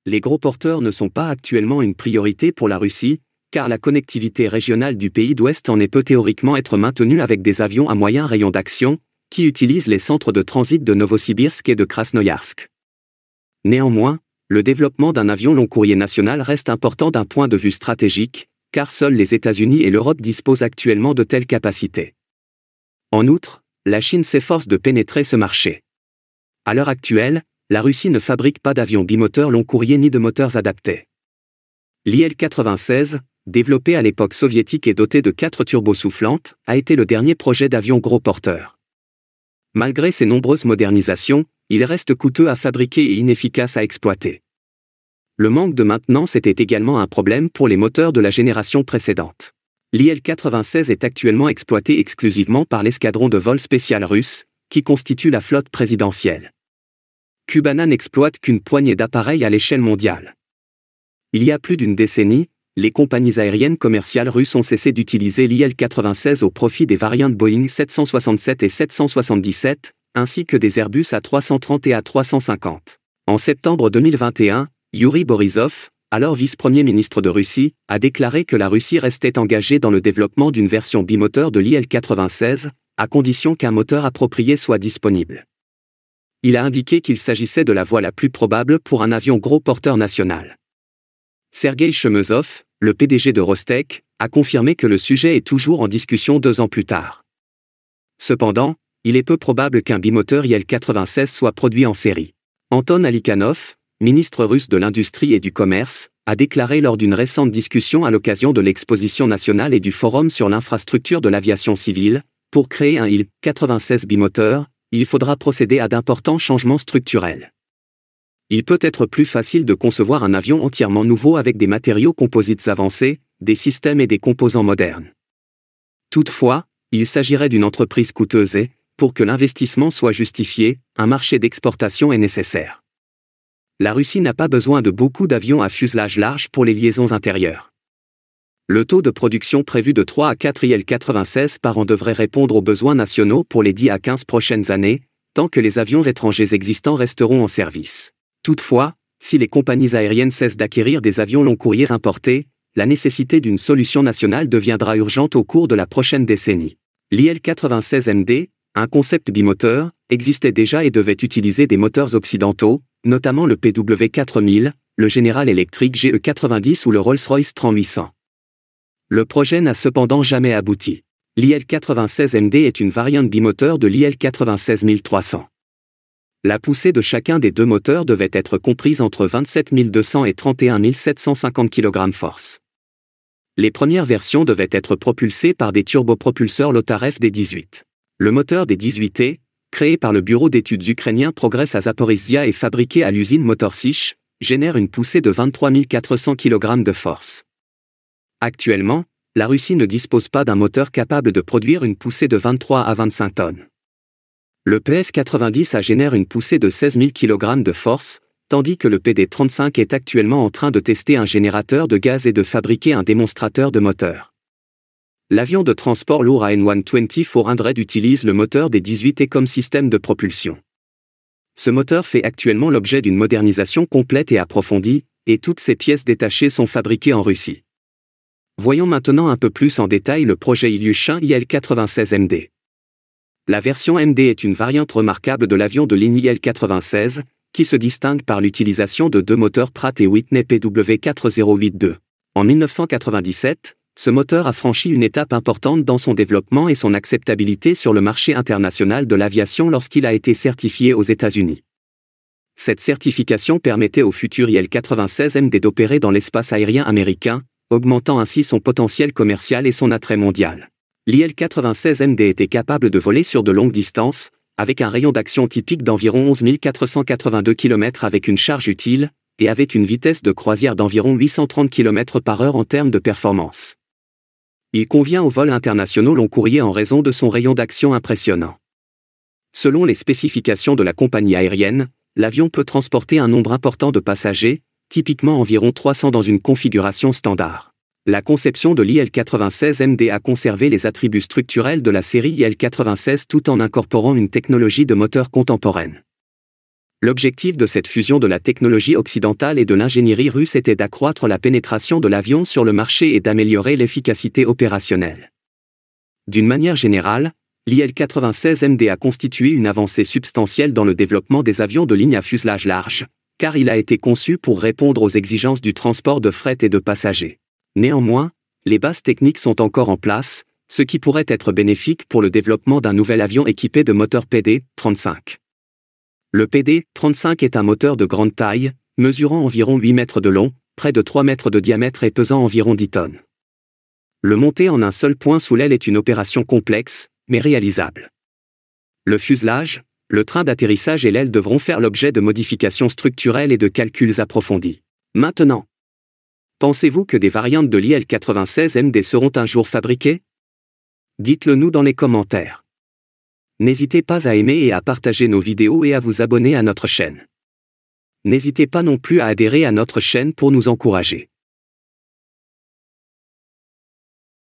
les gros porteurs ne sont pas actuellement une priorité pour la Russie, car la connectivité régionale du pays d'Ouest en est peut théoriquement être maintenue avec des avions à moyen rayon d'action, qui utilisent les centres de transit de Novosibirsk et de Krasnoïarsk. Néanmoins, le développement d'un avion long courrier national reste important d'un point de vue stratégique, car seuls les États-Unis et l'Europe disposent actuellement de telles capacités. En outre, la Chine s'efforce de pénétrer ce marché. À l'heure actuelle, la Russie ne fabrique pas d'avions bimoteurs long courrier ni de moteurs adaptés. L'IL-96, développé à l'époque soviétique et doté de 4 turbosoufflantes, a été le dernier projet d'avion gros porteur. Malgré ses nombreuses modernisations, il reste coûteux à fabriquer et inefficace à exploiter. Le manque de maintenance était également un problème pour les moteurs de la génération précédente. L'IL-96 est actuellement exploité exclusivement par l'escadron de vol spécial russe, qui constitue la flotte présidentielle. Cubana n'exploite qu'une poignée d'appareils à l'échelle mondiale. Il y a plus d'une décennie, les compagnies aériennes commerciales russes ont cessé d'utiliser l'IL-96 au profit des variantes Boeing 767 et 777, ainsi que des Airbus A330 et A350. En septembre 2021, Yuri Borisov, alors vice-premier ministre de Russie, a déclaré que la Russie restait engagée dans le développement d'une version bimoteur de l'IL-96, à condition qu'un moteur approprié soit disponible. Il a indiqué qu'il s'agissait de la voie la plus probable pour un avion gros porteur national. Sergueï Chemezov, le PDG de Rostec, a confirmé que le sujet est toujours en discussion 2 ans plus tard. Cependant, il est peu probable qu'un bimoteur IL-96 soit produit en série. Anton Alikhanov, ministre russe de l'Industrie et du Commerce, a déclaré lors d'une récente discussion à l'occasion de l'exposition nationale et du forum sur l'infrastructure de l'aviation civile, pour créer un IL-96 bimoteur, il faudra procéder à d'importants changements structurels. Il peut être plus facile de concevoir un avion entièrement nouveau avec des matériaux composites avancés, des systèmes et des composants modernes. Toutefois, il s'agirait d'une entreprise coûteuse et, pour que l'investissement soit justifié, un marché d'exportation est nécessaire. La Russie n'a pas besoin de beaucoup d'avions à fuselage large pour les liaisons intérieures. Le taux de production prévu de 3 à 4 IL-96 par an devrait répondre aux besoins nationaux pour les 10 à 15 prochaines années, tant que les avions étrangers existants resteront en service. Toutefois, si les compagnies aériennes cessent d'acquérir des avions long courrier importés, la nécessité d'une solution nationale deviendra urgente au cours de la prochaine décennie. L'IL-96MD, un concept bimoteur, existait déjà et devait utiliser des moteurs occidentaux, notamment le PW4000, le General Electric GE90 ou le Rolls-Royce 3800. Le projet n'a cependant jamais abouti. L'IL-96MD est une variante bimoteur de l'IL-96 La poussée de chacun des deux moteurs devait être comprise entre 27 200 et 31 750 kg-force. Les premières versions devaient être propulsées par des turbopropulseurs Lotarev D18. Le moteur des 18T, créé par le bureau d'études ukrainien Progress à Zaporizhzhia et fabriqué à l'usine Motorsich, génère une poussée de 23 400 kg de force. Actuellement, la Russie ne dispose pas d'un moteur capable de produire une poussée de 23 à 25 tonnes. Le PS-90A génère une poussée de 16 000 kg de force, tandis que le PD-35 est actuellement en train de tester un générateur de gaz et de fabriquer un démonstrateur de moteur. L'avion de transport lourd AN-124 utilise le moteur des 18T comme système de propulsion. Ce moteur fait actuellement l'objet d'une modernisation complète et approfondie, et toutes ses pièces détachées sont fabriquées en Russie. Voyons maintenant un peu plus en détail le projet Ilyushin IL-96MD. La version MD est une variante remarquable de l'avion de ligne IL-96, qui se distingue par l'utilisation de 2 moteurs Pratt & Whitney PW4082. En 1997, ce moteur a franchi une étape importante dans son développement et son acceptabilité sur le marché international de l'aviation lorsqu'il a été certifié aux États-Unis. Cette certification permettait au futur IL-96MD d'opérer dans l'espace aérien américain, augmentant ainsi son potentiel commercial et son attrait mondial. L'IL-96MD était capable de voler sur de longues distances, avec un rayon d'action typique d'environ 11 482 km avec une charge utile, et avait une vitesse de croisière d'environ 830 km/h en termes de performance. Il convient aux vols internationaux long courrier en raison de son rayon d'action impressionnant. Selon les spécifications de la compagnie aérienne, l'avion peut transporter un nombre important de passagers, typiquement environ 300 dans une configuration standard. La conception de l'IL-96MD a conservé les attributs structurels de la série IL-96 tout en incorporant une technologie de moteur contemporaine. L'objectif de cette fusion de la technologie occidentale et de l'ingénierie russe était d'accroître la pénétration de l'avion sur le marché et d'améliorer l'efficacité opérationnelle. D'une manière générale, l'IL-96MD a constitué une avancée substantielle dans le développement des avions de ligne à fuselage large, car il a été conçu pour répondre aux exigences du transport de fret et de passagers. Néanmoins, les bases techniques sont encore en place, ce qui pourrait être bénéfique pour le développement d'un nouvel avion équipé de moteurs PD-35. Le PD-35 est un moteur de grande taille, mesurant environ 8 mètres de long, près de 3 mètres de diamètre et pesant environ 10 tonnes. Le monter en un seul point sous l'aile est une opération complexe, mais réalisable. Le fuselage, le train d'atterrissage et l'aile devront faire l'objet de modifications structurelles et de calculs approfondis. Maintenant, pensez-vous que des variantes de l'IL-96MD seront un jour fabriquées? Dites-le nous dans les commentaires. N'hésitez pas à aimer et à partager nos vidéos et à vous abonner à notre chaîne. N'hésitez pas non plus à adhérer à notre chaîne pour nous encourager.